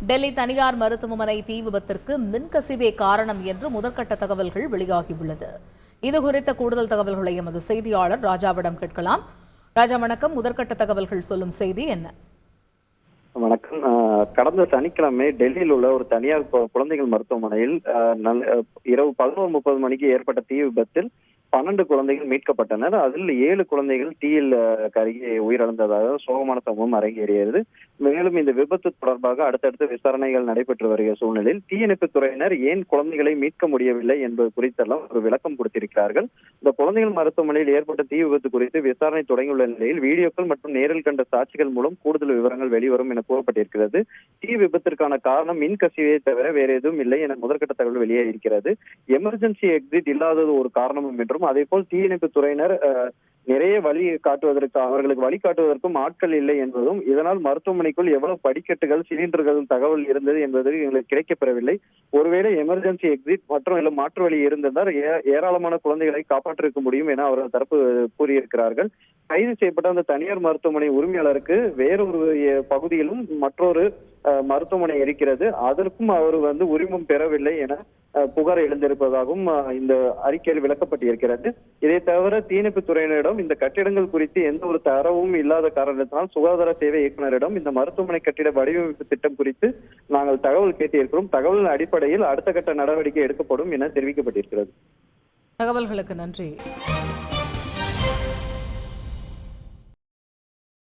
டெல்லி தனியார் மருத்துவமனை தீ விபத்திற்கு மின்கசிவே காரணம் என்று முதற்கட்ட தகவல்கள் வெளியாகியுள்ளது. இதுகுறித்த கூடுதல் தகவல்களை எமது செய்தியாளர் ராஜாவிடம் கேட்கலாம். ராஜா வணக்கம். முதற்கட்ட தகவல்கள் சொல்லும் செய்தி என்ன? வணக்கம். கடந்த சனிக்கிழமை டெல்லியில் உள்ள ஒரு தனியார் குழந்தைகள் மருத்துவமனையில் இரவு 11:30 மணிக்கு ஏற்பட்ட தீ விபத்தில் 12 குழந்தைகள் மீட்கப்பட்டனர். அதில் 7 குழந்தைகள் தீயில் கருகி உயிரிழந்ததாக சோகமான சம்பவம் அரங்கேறியது. மேலும் இந்த விபத்து தொடர்பாக அடுத்தடுத்து விசாரணைகள் நடைபெற்று வருகிற சூழ்நிலையில் தீயணைப்பு துறையினர் ஏன் குழந்தைகளை மீட்க முடியவில்லை என்பது குறித்தெல்லாம் ஒரு விளக்கம் கொடுத்திருக்கிறார்கள். இந்த குழந்தைகள் மருத்துவமனையில் ஏற்பட்ட தீ விபத்து குறித்து விசாரணை தொடங்கியுள்ள நிலையில் வீடியோக்கள் மற்றும் நேரில் கண்ட சாட்சிகள் மூலம் கூடுதல் விவரங்கள் வெளிவரும் என கூறப்பட்டிருக்கிறது. தீ விபத்திற்கான காரணம் மின் கசிவை தவிர வேற எதுவும் இல்லை என முதற்கட்ட தகவல் வெளியாகியிருக்கிறது. எமர்ஜென்சி எக்ஸிட் இல்லாதது ஒரு காரணமும் என்றும், அதே போல் தீயணைப்பு துறையினர் நிறைய அவர்களுக்கு வழிகாட்டுவதற்கும் ஆட்கள் இல்லை என்பதும், இதனால் மருத்துவமனைக்குள் எவ்வளவு படிக்கட்டுகள், சிலிண்டர்கள் தகவல் இருந்தது என்பது எங்களுக்கு கிடைக்கப்பெறவில்லை. ஒருவேளை எமர்ஜென்சி எக்ஸிட் மற்றும் இல்ல மாற்று வழி இருந்திருந்தால் ஏராளமான குழந்தைகளை காப்பாற்றிருக்க முடியும் என அவர்கள் தரப்பு கூறியிருக்கிறார்கள். கைது செய்யப்பட்ட அந்த தனியார் மருத்துவமனை உரிமையாளருக்கு வேறொரு பகுதியிலும் மற்றொரு மருத்துவமனை இருக்கிறது, அதற்கும் அவர் உரிமம் பெறவில்லை என புகார் எழுந்திருப்பதாகவும் இந்த அறிக்கையில் விளக்கப்பட்டிருக்கிறது. இதை தவிர தீயணைப்பு துறையினரிடம் இந்த கட்டிடங்கள் குறித்து எந்த ஒரு தரவும் இல்லாத காரணத்தினால் சுகாதார சேவை இயக்குநரிடம் இந்த மருத்துவமனை கட்டிட வடிவமைப்பு திட்டம் குறித்து நாங்கள் தகவல் கேட்டிருக்கிறோம். தகவலின் அடிப்படையில் அடுத்த கட்ட நடவடிக்கை எடுக்கப்படும் என தெரிவிக்கப்பட்டிருக்கிறது. தகவல்களுக்கு நன்றி.